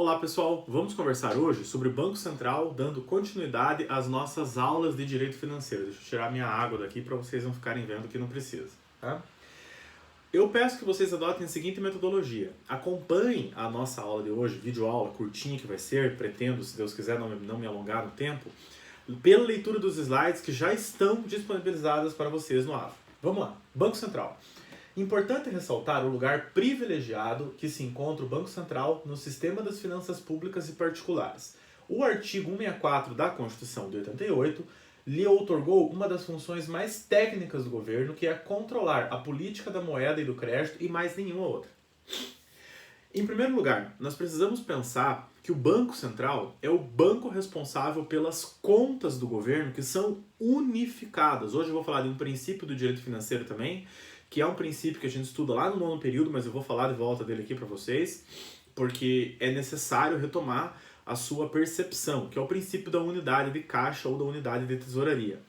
Olá pessoal, vamos conversar hoje sobre o Banco Central dando continuidade às nossas aulas de direito financeiro. Deixa eu tirar minha água daqui para vocês não ficarem vendo que não precisa. Tá? Eu peço que vocês adotem a seguinte metodologia. Acompanhem a nossa aula de hoje, videoaula curtinha que vai ser, pretendo, se Deus quiser, não me alongar no tempo, pela leitura dos slides que já estão disponibilizadas para vocês no AVA. Vamos lá, Banco Central. Importante ressaltar o lugar privilegiado que se encontra o Banco Central no sistema das finanças públicas e particulares. O artigo 164 da Constituição de 88 lhe outorgou uma das funções mais técnicas do governo, que é controlar a política da moeda e do crédito e mais nenhuma outra. Em primeiro lugar, nós precisamos pensar que o Banco Central é o banco responsável pelas contas do governo que são unificadas. Hoje eu vou falar de um princípio do direito financeiro também, que é um princípio que a gente estuda lá no nono período, mas eu vou falar de volta dele aqui para vocês, porque é necessário retomar a sua percepção, que é o princípio da unidade de caixa ou da unidade de tesouraria.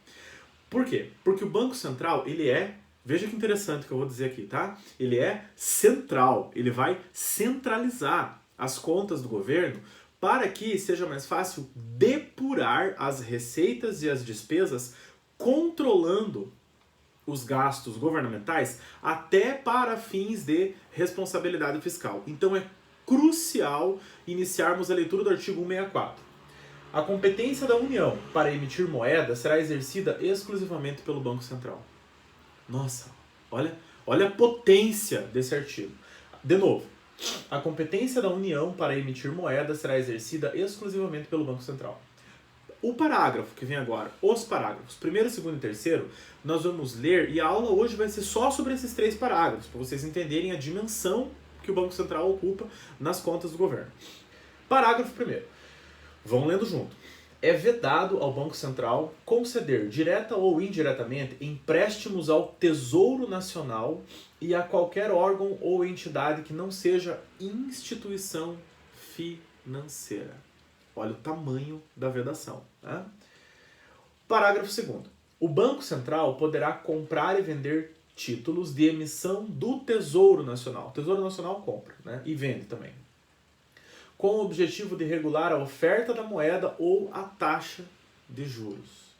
Por quê? Porque o Banco Central, ele é, veja que interessante que eu vou dizer aqui, tá? Ele é central, ele vai centralizar as contas do governo para que seja mais fácil depurar as receitas e as despesas, controlando os gastos governamentais até para fins de responsabilidade fiscal. Então é crucial iniciarmos a leitura do artigo 164. A competência da União para emitir moeda será exercida exclusivamente pelo Banco Central. Nossa, olha a potência desse artigo. De novo, a competência da União para emitir moeda será exercida exclusivamente pelo Banco Central. O parágrafo que vem agora, os parágrafos, primeiro, segundo e terceiro, nós vamos ler, e a aula hoje vai ser só sobre esses três parágrafos, para vocês entenderem a dimensão que o Banco Central ocupa nas contas do governo. Parágrafo primeiro. Vão lendo junto. É vedado ao Banco Central conceder, direta ou indiretamente, empréstimos ao Tesouro Nacional e a qualquer órgão ou entidade que não seja instituição financeira. Olha o tamanho da vedação. Né? Parágrafo 2º. O Banco Central poderá comprar e vender títulos de emissão do Tesouro Nacional. O Tesouro Nacional compra, né? E vende também. Com o objetivo de regular a oferta da moeda ou a taxa de juros.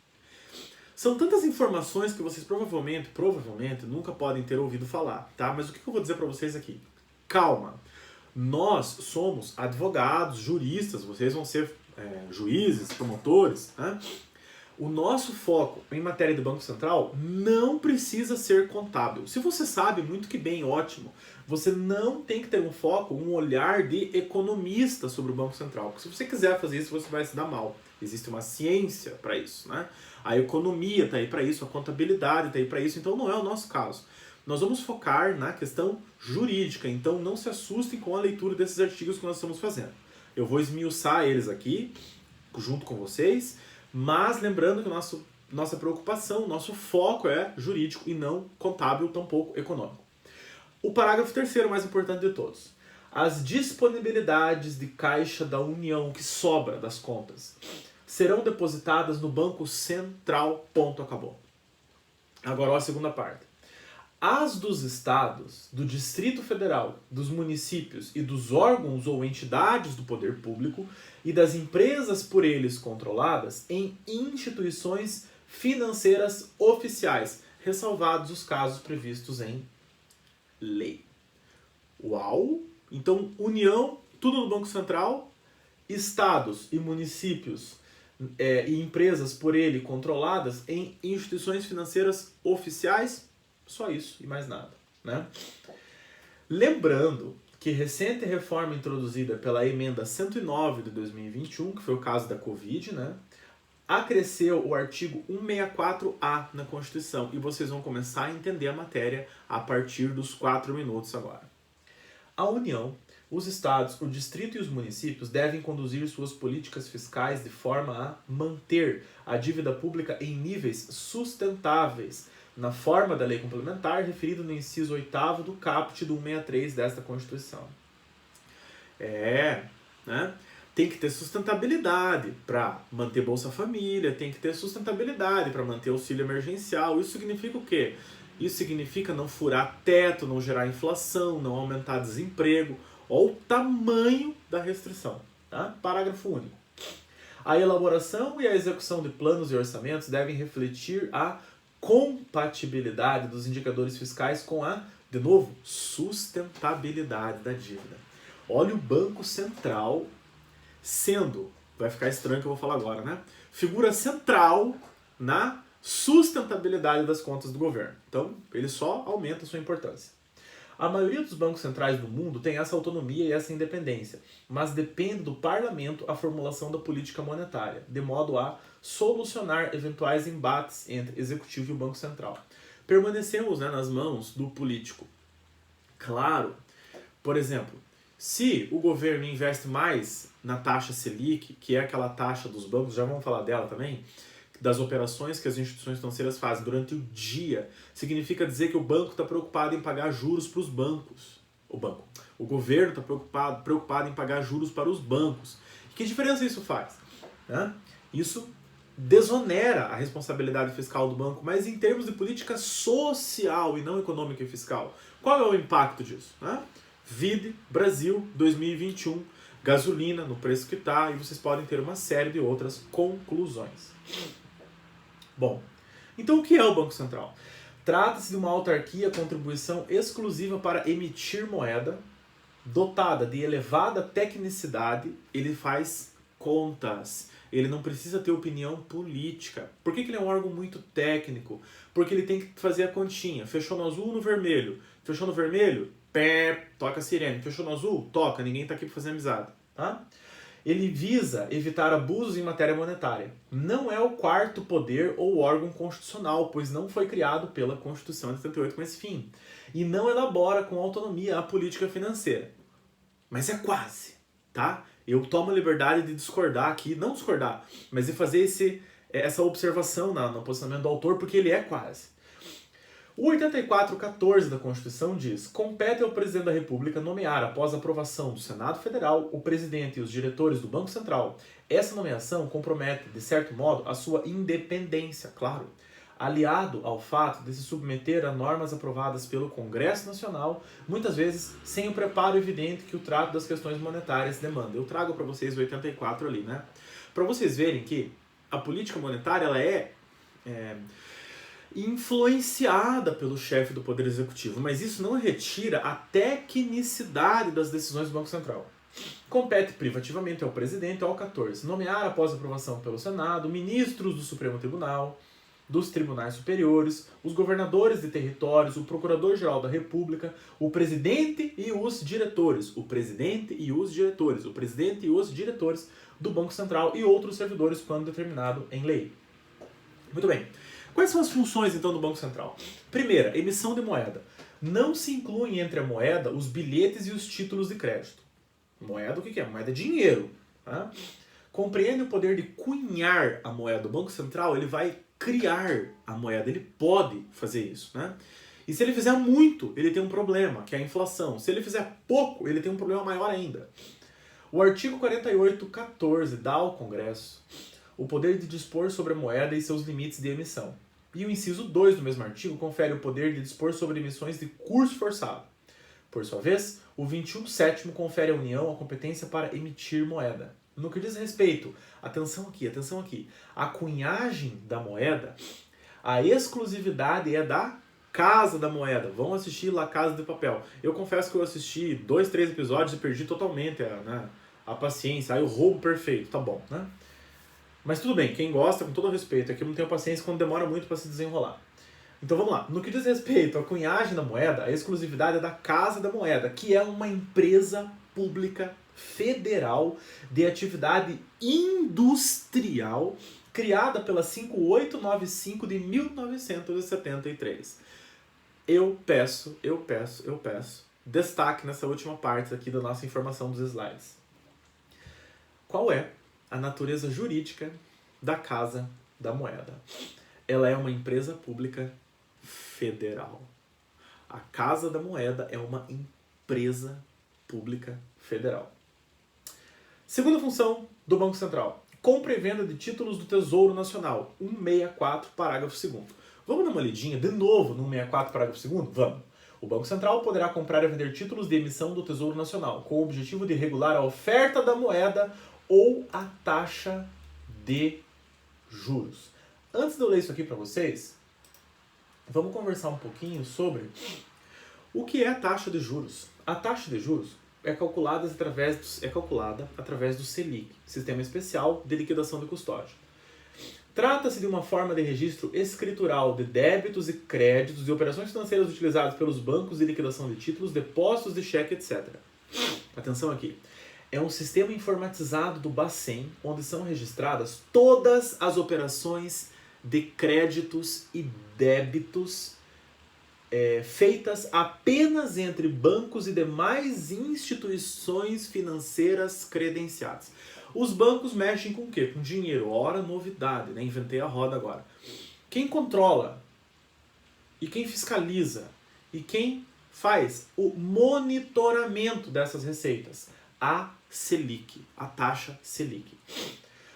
São tantas informações que vocês provavelmente nunca podem ter ouvido falar, tá? Mas o que eu vou dizer para vocês aqui? Calma. Nós somos advogados, juristas, vocês vão ser juízes, promotores, né? O nosso foco em matéria do Banco Central não precisa ser contábil. Se você sabe muito que bem, ótimo. Você não tem que ter um foco, um olhar de economista sobre o Banco Central. Porque se você quiser fazer isso, você vai se dar mal. Existe uma ciência para isso, né? A economia está aí para isso, a contabilidade está aí para isso, então não é o nosso caso. Nós vamos focar na questão jurídica, então não se assustem com a leitura desses artigos que nós estamos fazendo. Eu vou esmiuçar eles aqui, junto com vocês, mas lembrando que nossa preocupação, nosso foco é jurídico e não contábil, tampouco econômico. O parágrafo 3º, mais importante de todos. As disponibilidades de caixa da União que sobra das contas serão depositadas no Banco Central, ponto, acabou. Agora, ó, a segunda parte. As dos estados, do Distrito Federal, dos municípios e dos órgãos ou entidades do poder público e das empresas por eles controladas em instituições financeiras oficiais, ressalvados os casos previstos em lei. Uau! Então, União, tudo no Banco Central, estados e municípios e empresas por ele controladas em instituições financeiras oficiais, só isso e mais nada, né? Lembrando que recente reforma introduzida pela emenda 109 de 2021, que foi o caso da Covid, né? Acresceu o artigo 164A na Constituição e vocês vão começar a entender a matéria a partir dos 4 minutos agora. A União, os estados, o distrito e os municípios devem conduzir suas políticas fiscais de forma a manter a dívida pública em níveis sustentáveis, na forma da lei complementar referida no inciso 8º do caput do 163 desta Constituição. Né? Tem que ter sustentabilidade para manter Bolsa Família, tem que ter sustentabilidade para manter auxílio emergencial. Isso significa o quê? Isso significa não furar teto, não gerar inflação, não aumentar desemprego. Olha o tamanho da restrição. Tá? Parágrafo único. A elaboração e a execução de planos e orçamentos devem refletir a compatibilidade dos indicadores fiscais com a, de novo, sustentabilidade da dívida. Olha o Banco Central sendo, vai ficar estranho que eu vou falar agora, né? Figura central na sustentabilidade das contas do governo. Então, ele só aumenta a sua importância. A maioria dos bancos centrais do mundo tem essa autonomia e essa independência, mas depende do parlamento a formulação da política monetária, de modo a solucionar eventuais embates entre executivo e o Banco Central. Permanecemos, né, nas mãos do político. Claro, por exemplo, se o governo investe mais na taxa Selic, que é aquela taxa dos bancos, já vamos falar dela também, das operações que as instituições financeiras fazem durante o dia, significa dizer que o banco está preocupado em pagar juros para os bancos. O governo está preocupado em pagar juros para os bancos. E que diferença isso faz? Né? Isso desonera a responsabilidade fiscal do banco, mas em termos de política social e não econômica e fiscal. Qual é o impacto disso? Né? Vide Brasil 2021, gasolina no preço que está, e vocês podem ter uma série de outras conclusões. Bom, então o que é o Banco Central? Trata-se de uma autarquia com atribuição exclusiva para emitir moeda, dotada de elevada tecnicidade, ele faz contas, ele não precisa ter opinião política. Por que ele é um órgão muito técnico? Porque ele tem que fazer a continha. Fechou no azul, no vermelho. Fechou no vermelho? Pé, toca a sirene. Fechou no azul? Toca, ninguém está aqui para fazer amizade. Tá? Ele visa evitar abusos em matéria monetária. Não é o quarto poder ou órgão constitucional, pois não foi criado pela Constituição de 78 com esse fim. E não elabora com autonomia a política financeira. Mas é quase, tá? Eu tomo a liberdade de discordar aqui, não discordar, mas de fazer essa observação no posicionamento do autor, porque ele é quase. O 84.14 da Constituição diz: compete ao Presidente da República nomear, após a aprovação do Senado Federal, o presidente e os diretores do Banco Central. Essa nomeação compromete, de certo modo, a sua independência, claro, aliado ao fato de se submeter a normas aprovadas pelo Congresso Nacional, muitas vezes sem o preparo evidente que o trato das questões monetárias demanda. Eu trago para vocês o 84 ali, né? Para vocês verem que a política monetária ela é influenciada pelo chefe do Poder Executivo, mas isso não retira a tecnicidade das decisões do Banco Central. Compete privativamente ao presidente, ao 14, nomear após aprovação pelo Senado, ministros do Supremo Tribunal, dos tribunais superiores, os governadores de territórios, o procurador-geral da República, o presidente e os diretores, o presidente e os diretores, o presidente e os diretores do Banco Central e outros servidores quando determinado em lei. Muito bem. Quais são as funções, então, do Banco Central? Primeira, emissão de moeda. Não se incluem entre a moeda os bilhetes e os títulos de crédito. Moeda, o que é? Moeda é dinheiro. Tá? Compreende o poder de cunhar a moeda. O Banco Central ele vai criar a moeda, ele pode fazer isso. Né? E se ele fizer muito, ele tem um problema, que é a inflação. Se ele fizer pouco, ele tem um problema maior ainda. O artigo 48.14 dá ao Congresso o poder de dispor sobre a moeda e seus limites de emissão. E o inciso 2 do mesmo artigo confere o poder de dispor sobre emissões de curso forçado. Por sua vez, o 21.7 confere à União a competência para emitir moeda. No que diz respeito, atenção aqui, a cunhagem da moeda, a exclusividade é da Casa da Moeda. Vão assistir La Casa de Papel. Eu confesso que eu assisti 2, 3 episódios e perdi totalmente a paciência. Aí o roubo perfeito, tá bom, né? Mas tudo bem, quem gosta, com todo respeito, é que eu não tenho paciência quando demora muito para se desenrolar. Então vamos lá. No que diz respeito à cunhagem da moeda, a exclusividade é da Casa da Moeda, que é uma empresa pública federal de atividade industrial criada pela 5895 de 1973. Eu peço destaque nessa última parte aqui da nossa informação dos slides. Qual é a natureza jurídica da Casa da Moeda? Ela é uma empresa pública federal. A Casa da Moeda é uma empresa pública federal. Segunda função do Banco Central: compra e venda de títulos do Tesouro Nacional. 164, parágrafo 2º. Vamos dar uma lidinha de novo no 164, parágrafo 2º? Vamos. O Banco Central poderá comprar e vender títulos de emissão do Tesouro Nacional, com o objetivo de regular a oferta da moeda ou a taxa de juros. Antes de eu ler isso aqui para vocês, vamos conversar um pouquinho sobre o que é a taxa de juros. A taxa de juros é calculada através do Selic, Sistema Especial de Liquidação de Custódia. Trata-se de uma forma de registro escritural de débitos e créditos e operações financeiras utilizadas pelos bancos de liquidação de títulos, depósitos de cheque, etc. Atenção aqui. É um sistema informatizado do Bacen, onde são registradas todas as operações de créditos e débitos feitas apenas entre bancos e demais instituições financeiras credenciadas. Os bancos mexem com o quê? Com dinheiro. Ora, novidade, né? Inventei a roda agora. Quem controla e quem fiscaliza e quem faz o monitoramento dessas receitas? A Selic, a taxa Selic.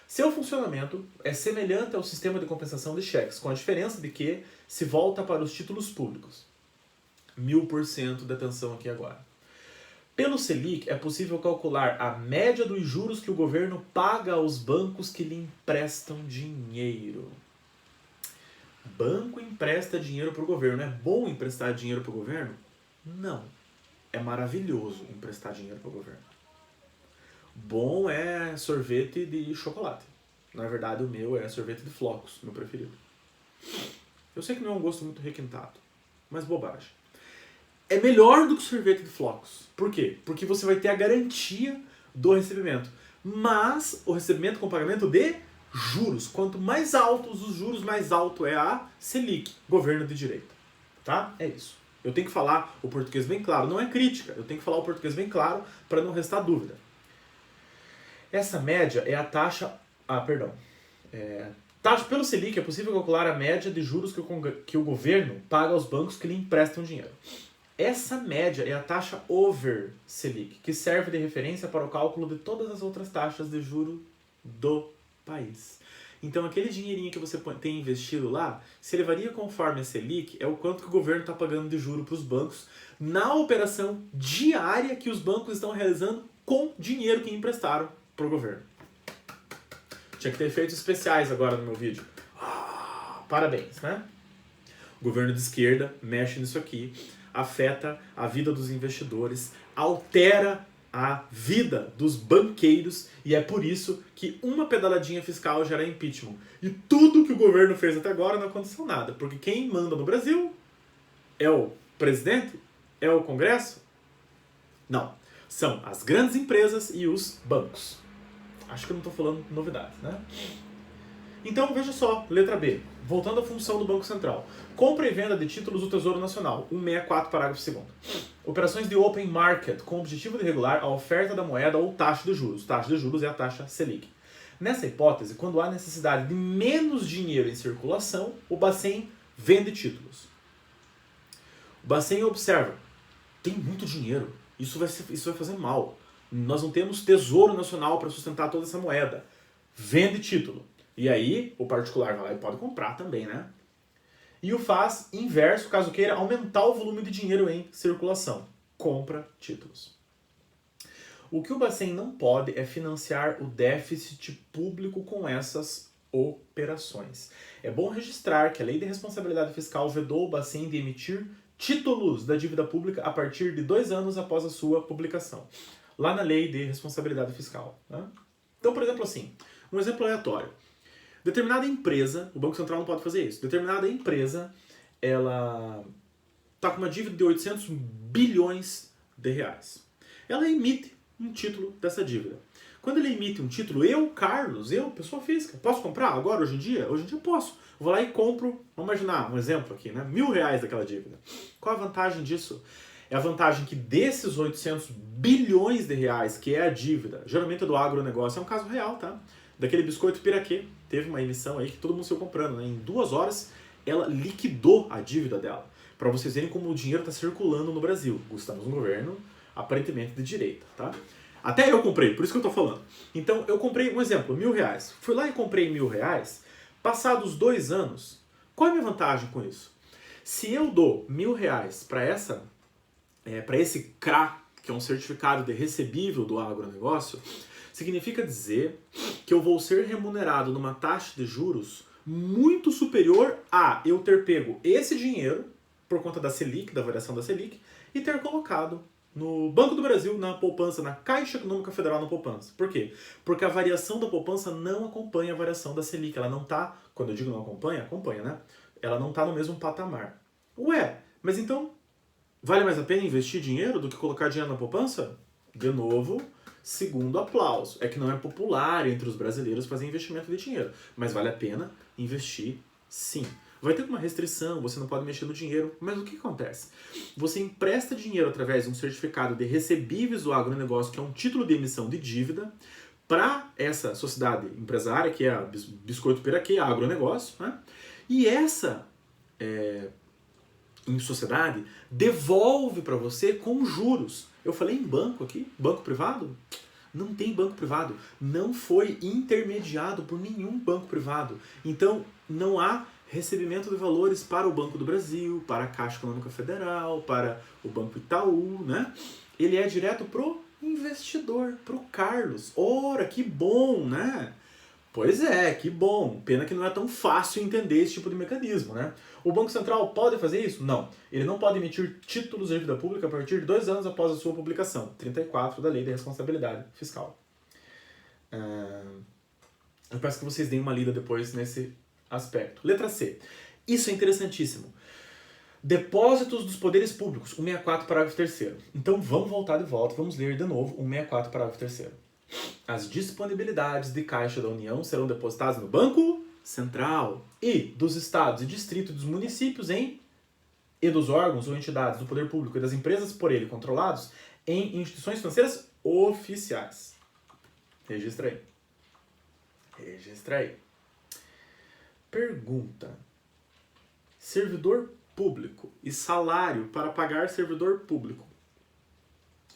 Seu funcionamento é semelhante ao sistema de compensação de cheques, com a diferença de que se volta para os títulos públicos. 1000% de atenção aqui agora. Pelo Selic, é possível calcular a média dos juros que o governo paga aos bancos que lhe emprestam dinheiro. Banco empresta dinheiro para o governo. É bom emprestar dinheiro para o governo? Não. É maravilhoso emprestar dinheiro para o governo. Bom é sorvete de chocolate. Na verdade, o meu é sorvete de flocos, meu preferido. Eu sei que não é um gosto muito requintado, mas bobagem. É melhor do que o sorvete de flocos. Por quê? Porque você vai ter a garantia do recebimento. Mas o recebimento com pagamento de juros. Quanto mais altos os juros, mais alto é a Selic, governo de direita. Tá? É isso. Eu tenho que falar o português bem claro. Não é crítica. Eu tenho que falar o português bem claro para não restar dúvida. Essa média é a taxa... Pelo Selic é possível calcular a média de juros que o governo paga aos bancos que lhe emprestam dinheiro. Essa média é a taxa over Selic, que serve de referência para o cálculo de todas as outras taxas de juro do país. Então, aquele dinheirinho que você tem investido lá, se ele varia conforme a Selic, é o quanto que o governo está pagando de juro para os bancos na operação diária que os bancos estão realizando com dinheiro que emprestaram para o governo. Tinha que ter efeitos especiais agora no meu vídeo. Parabéns, né? O governo de esquerda mexe nisso aqui, afeta a vida dos investidores, altera a vida dos banqueiros e é por isso que uma pedaladinha fiscal gera impeachment. E tudo que o governo fez até agora não aconteceu nada, porque quem manda no Brasil é o presidente? É o Congresso? Não. São as grandes empresas e os bancos. Acho que eu não estou falando novidades, né? Então, veja só, letra B. Voltando à função do Banco Central. Compra e venda de títulos do Tesouro Nacional. 164, parágrafo 2º. Operações de open market, com o objetivo de regular a oferta da moeda ou taxa de juros. Taxa de juros é a taxa Selic. Nessa hipótese, quando há necessidade de menos dinheiro em circulação, o Bacen vende títulos. O Bacen observa, tem muito dinheiro, isso vai fazer mal. Nós não temos tesouro nacional para sustentar toda essa moeda. Vende título. E aí, o particular vai lá e pode comprar também, né? E o faz inverso, caso queira aumentar o volume de dinheiro em circulação. Compra títulos. O que o Bacen não pode é financiar o déficit público com essas operações. É bom registrar que a Lei de Responsabilidade Fiscal vedou o Bacen de emitir títulos da dívida pública a partir de 2 anos após a sua publicação. Lá na Lei de Responsabilidade Fiscal. Né? Então, por exemplo, assim, um exemplo aleatório. Determinada empresa, o Banco Central não pode fazer isso, determinada empresa, ela está com uma dívida de 800 bilhões de reais. Ela emite um título dessa dívida. Quando ele emite um título, eu, Carlos, pessoa física, posso comprar agora, hoje em dia? Hoje em dia posso. Eu vou lá e compro, vamos imaginar um exemplo aqui, né? R$1.000 daquela dívida. Qual a vantagem disso? É a vantagem que desses 800 bilhões de reais, que é a dívida, geralmente é do agronegócio, é um caso real, tá? Daquele biscoito Piraquê. Teve uma emissão aí que todo mundo saiu comprando, né? Em 2 horas, ela liquidou a dívida dela. Para vocês verem como o dinheiro está circulando no Brasil. Estamos num governo, aparentemente, de direita, tá? Até eu comprei, por isso que eu tô falando. Então, eu comprei, um exemplo, R$1.000. Fui lá e comprei R$1.000. Passados 2 anos, qual é a minha vantagem com isso? Se eu dou R$1.000 para essa para esse CRA, que é um certificado de recebível do agronegócio, significa dizer que eu vou ser remunerado numa taxa de juros muito superior a eu ter pego esse dinheiro, por conta da Selic, da variação da Selic, e ter colocado no Banco do Brasil, na poupança, na Caixa Econômica Federal na poupança. Por quê? Porque a variação da poupança não acompanha a variação da Selic. Ela não está, quando eu digo não acompanha, acompanha, né? Ela não está no mesmo patamar. Ué, mas então, vale mais a pena investir dinheiro do que colocar dinheiro na poupança? De novo, segundo aplauso. É que não é popular entre os brasileiros fazer investimento de dinheiro. Mas vale a pena investir sim. Vai ter uma restrição, você não pode mexer no dinheiro, mas o que acontece? Você empresta dinheiro através de um certificado de recebíveis do agronegócio, que é um título de emissão de dívida, para essa sociedade empresária, que é a Biscoito Piraquê, a agronegócio, né? E essa em sociedade devolve para você com juros. Eu falei em banco aqui, banco privado? Não tem banco privado. Não foi intermediado por nenhum banco privado. Então, não há recebimento de valores para o Banco do Brasil, para a Caixa Econômica Federal, para o Banco Itaú, né? Ele é direto pro investidor, pro Carlos. Ora, que bom, né? Pois é, que bom. Pena que não é tão fácil entender esse tipo de mecanismo, né? O Banco Central pode fazer isso? Não. Ele não pode emitir títulos de dívida pública a partir de 2 anos após a sua publicação. 34 da Lei de Responsabilidade Fiscal. Eu peço que vocês deem uma lida depois nesse aspecto. Letra C. Isso é interessantíssimo. Depósitos dos poderes públicos. 164, parágrafo 3º. Então vamos voltar de volta, vamos ler de novo 164, parágrafo 3º. As disponibilidades de caixa da União serão depositadas no Banco Central e dos estados e distritos dos municípios e dos órgãos ou entidades do poder público e das empresas por ele controlados em instituições financeiras oficiais. Registra aí. Registra aí. Pergunta. Servidor público e salário para pagar servidor público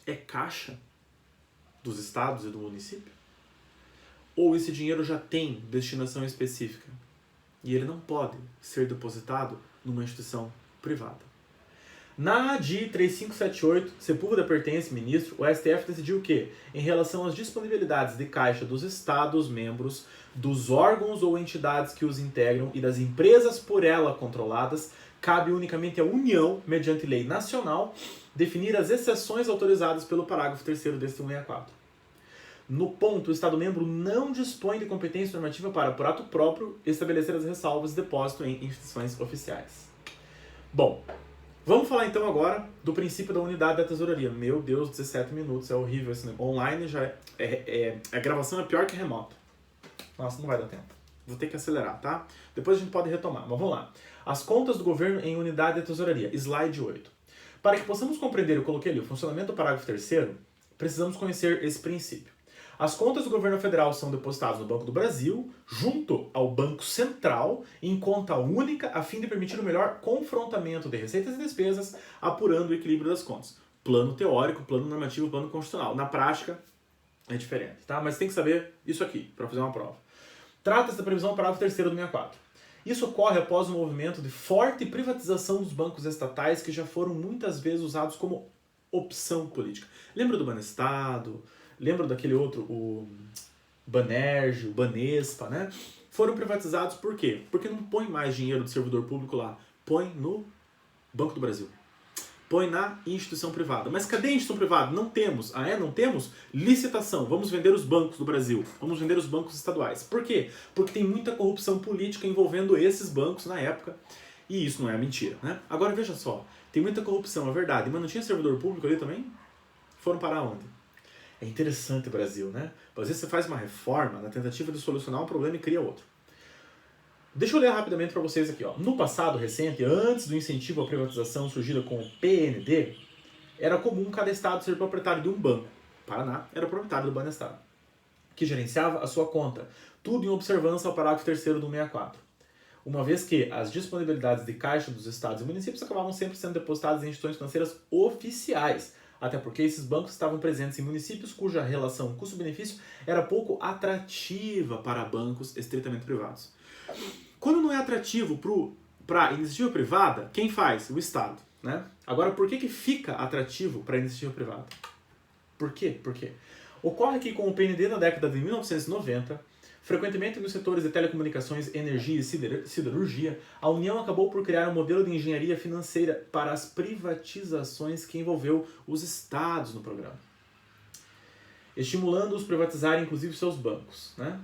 é caixa dos estados e do município? Ou esse dinheiro já tem destinação específica e ele não pode ser depositado numa instituição privada? Na ADI 3578, Sepúlveda pertence, ministro, o STF decidiu que, em relação às disponibilidades de caixa dos estados membros, dos órgãos ou entidades que os integram e das empresas por ela controladas, cabe unicamente à União, mediante lei nacional, definir as exceções autorizadas pelo parágrafo 3º deste 164. No ponto, o Estado-membro não dispõe de competência normativa para, por ato próprio, estabelecer as ressalvas de depósito em instituições oficiais. Bom, vamos falar então agora do princípio da unidade da tesouraria. Meu Deus, 17 minutos, é horrível esse negócio. Online já a gravação é pior que remoto. Nossa, não vai dar tempo. Vou ter que acelerar, tá? Depois a gente pode retomar, mas vamos lá. As contas do governo em unidade da tesouraria, slide 8. Para que possamos compreender, eu coloquei ali, o funcionamento do parágrafo 3º, precisamos conhecer esse princípio. As contas do governo federal são depositadas no Banco do Brasil, junto ao Banco Central, em conta única, a fim de permitir o melhor confrontamento de receitas e despesas, apurando o equilíbrio das contas. Plano teórico, plano normativo, plano constitucional. Na prática, é diferente, tá? Mas tem que saber isso aqui, para fazer uma prova. Trata-se da previsão do parágrafo 3º do 164. Isso ocorre após um movimento de forte privatização dos bancos estatais que já foram muitas vezes usados como opção política. Lembra do Banestado? Lembra daquele outro, o Banerj, o Banespa, né? Foram privatizados por quê? Porque não põe mais dinheiro do servidor público lá. Põe no Banco do Brasil. Põe na instituição privada. Mas cadê a instituição privada? Não temos. Ah, é? Não temos? Licitação. Vamos vender os bancos do Brasil. Vamos vender os bancos estaduais. Por quê? Porque tem muita corrupção política envolvendo esses bancos na época. E isso não é mentira, né? Agora veja só. Tem muita corrupção, é verdade. Mas não tinha servidor público ali também? Foram parar onde? É interessante o Brasil, né? Às vezes você faz uma reforma na tentativa de solucionar um problema e cria outro. Deixa eu ler rapidamente para vocês aqui. Ó. No passado recente, antes do incentivo à privatização surgida com o PND, era comum cada estado ser proprietário de um banco. Paraná era proprietário do Banestado, que gerenciava a sua conta. Tudo em observância ao parágrafo 3º do 164. Uma vez que as disponibilidades de caixa dos estados e municípios acabavam sempre sendo depositadas em instituições financeiras oficiais, até porque esses bancos estavam presentes em municípios cuja relação custo-benefício era pouco atrativa para bancos estritamente privados. Quando não é atrativo para iniciativa privada, quem faz? O Estado. né? Agora, por que fica atrativo para a iniciativa privada? Por quê? Por quê? Ocorre que com o PND na década de 1990, frequentemente nos setores de telecomunicações, energia e siderurgia, a União acabou por criar um modelo de engenharia financeira para as privatizações que envolveu os estados no programa, estimulando-os a privatizarem inclusive seus bancos, né?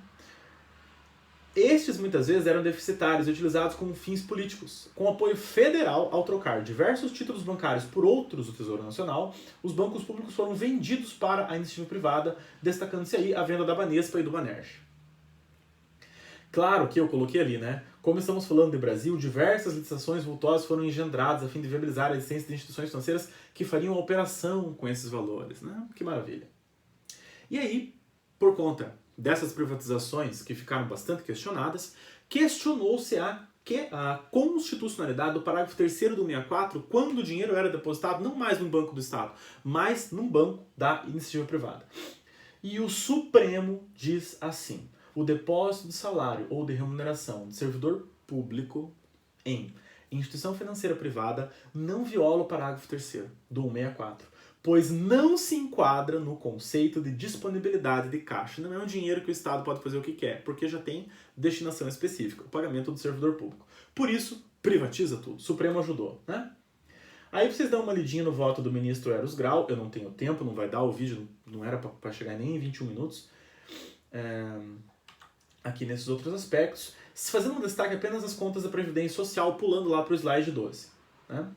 Estes muitas vezes eram deficitários e utilizados com fins políticos. Com apoio federal, ao trocar diversos títulos bancários por outros do Tesouro Nacional, os bancos públicos foram vendidos para a iniciativa privada, destacando-se aí a venda da Banespa e do Banerj. Claro que eu coloquei ali, né? Como estamos falando de Brasil, diversas licitações vultuosas foram engendradas a fim de viabilizar a existência de instituições financeiras que fariam a operação com esses valores, né? Que maravilha. E aí, por conta dessas privatizações que ficaram bastante questionadas, questionou-se a constitucionalidade do parágrafo 3º do 64, quando o dinheiro era depositado não mais num banco do Estado, mas num banco da iniciativa privada. E o Supremo diz assim: o depósito de salário ou de remuneração de servidor público em instituição financeira privada não viola o parágrafo 3º do 164, pois não se enquadra no conceito de disponibilidade de caixa. Não é um dinheiro que o Estado pode fazer o que quer, porque já tem destinação específica, o pagamento do servidor público. Por isso, privatiza tudo. O Supremo ajudou, né? Aí vocês dão uma lidinha no voto do ministro Eros Grau. Eu não tenho tempo, não vai dar, o vídeo não era para chegar nem em 21 minutos. Aqui nesses outros aspectos, fazendo um destaque apenas das contas da Previdência Social, pulando lá para o slide 12, né?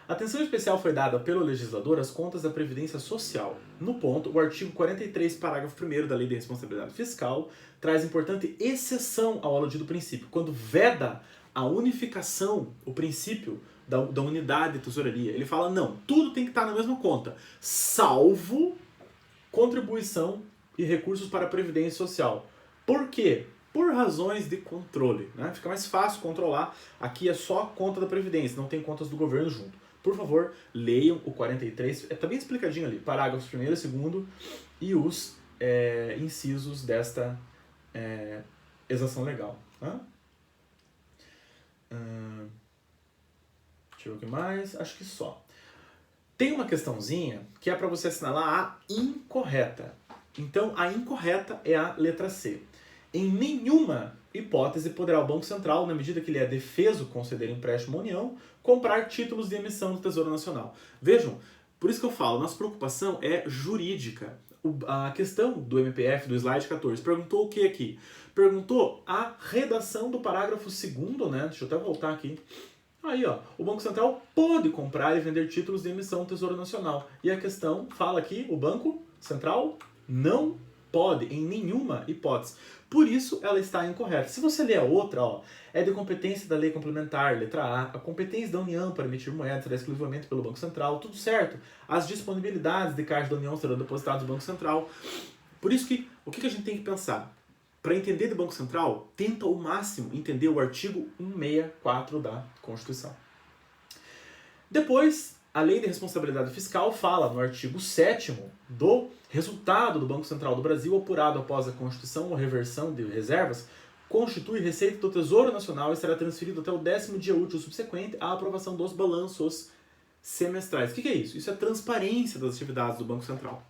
Atenção especial foi dada pelo legislador às contas da Previdência Social. No ponto, o artigo 43, parágrafo 1º da Lei de Responsabilidade Fiscal traz importante exceção ao aludido princípio, quando veda a unificação, o princípio da unidade de tesouraria. Ele fala, não, tudo tem que estar na mesma conta, salvo contribuição e recursos para a Previdência Social. Por quê? Por razões de controle, né? Fica mais fácil controlar. Aqui é só conta da Previdência, não tem contas do governo junto. Por favor, leiam o 43, tá bem explicadinho ali, parágrafos 1º e 2º e os incisos desta exação legal. Né? Deixa eu ver o que mais, acho que só. Tem uma questãozinha que é para você assinalar a incorreta. Então, a incorreta é a letra C. Em nenhuma hipótese poderá o Banco Central, na medida que ele é defeso conceder empréstimo à União, comprar títulos de emissão do Tesouro Nacional. Vejam, por isso que eu falo, nossa preocupação é jurídica. A questão do MPF, do slide 14, perguntou o que aqui? Perguntou a redação do parágrafo 2º, né? Deixa eu até voltar aqui. Aí, ó, o Banco Central pode comprar e vender títulos de emissão do Tesouro Nacional. E a questão fala aqui, o Banco Central não pode, em nenhuma hipótese. Por isso, ela está incorreta. Se você ler a outra, ó, é de competência da lei complementar, letra A, a competência da União para emitir moeda será exclusivamente pelo Banco Central, tudo certo. As disponibilidades de caixa da União serão depositadas no Banco Central. Por isso que, o que a gente tem que pensar? Para entender do Banco Central, tenta ao máximo entender o artigo 164 da Constituição. Depois, a Lei de Responsabilidade Fiscal fala no artigo 7º do resultado do Banco Central do Brasil apurado após a constituição ou reversão de reservas constitui receita do Tesouro Nacional e será transferido até o 10º dia útil subsequente à aprovação dos balanços semestrais. O que é isso? Isso é transparência das atividades do Banco Central.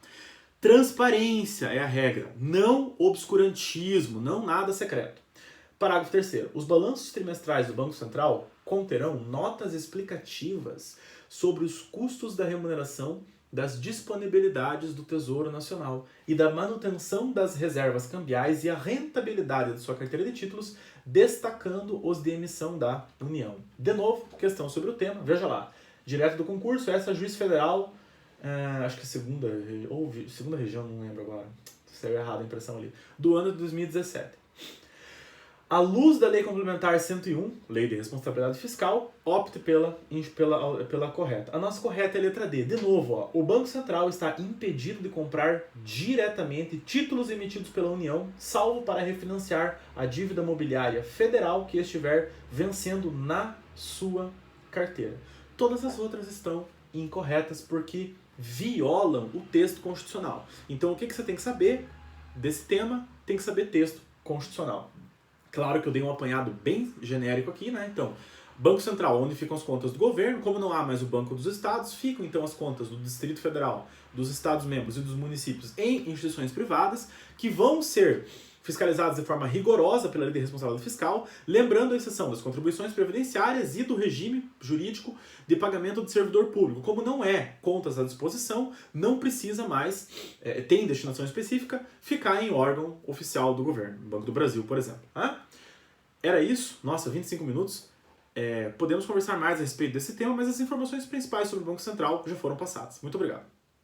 Transparência é a regra, não obscurantismo, não nada secreto. Parágrafo 3º. Os balanços trimestrais do Banco Central conterão notas explicativas sobre os custos da remuneração das disponibilidades do Tesouro Nacional e da manutenção das reservas cambiais e a rentabilidade de sua carteira de títulos, destacando os de emissão da União. De novo, questão sobre o tema, veja lá. Direto do concurso, essa juiz federal, acho que segunda região, não lembro agora, saiu errado a impressão ali, do ano de 2017. À luz da Lei Complementar 101, Lei de Responsabilidade Fiscal, opte pela correta. A nossa correta é a letra D. De novo, ó, o Banco Central está impedido de comprar diretamente títulos emitidos pela União, salvo para refinanciar a dívida mobiliária federal que estiver vencendo na sua carteira. Todas as outras estão incorretas porque violam o texto constitucional. Então, o que você tem que saber desse tema? Tem que saber texto constitucional. Claro que eu dei um apanhado bem genérico aqui, né? Então, Banco Central, onde ficam as contas do governo, como não há mais o Banco dos Estados, ficam então as contas do Distrito Federal, dos Estados-membros e dos municípios em instituições privadas, que vão ser fiscalizadas de forma rigorosa pela Lei de Responsabilidade Fiscal, lembrando a exceção das contribuições previdenciárias e do regime jurídico de pagamento de servidor público. Como não é contas à disposição, não precisa mais, tem destinação específica, ficar em órgão oficial do governo, Banco do Brasil, por exemplo. Era isso, nossa, 25 minutos. Podemos conversar mais a respeito desse tema, mas as informações principais sobre o Banco Central já foram passadas. Muito obrigado.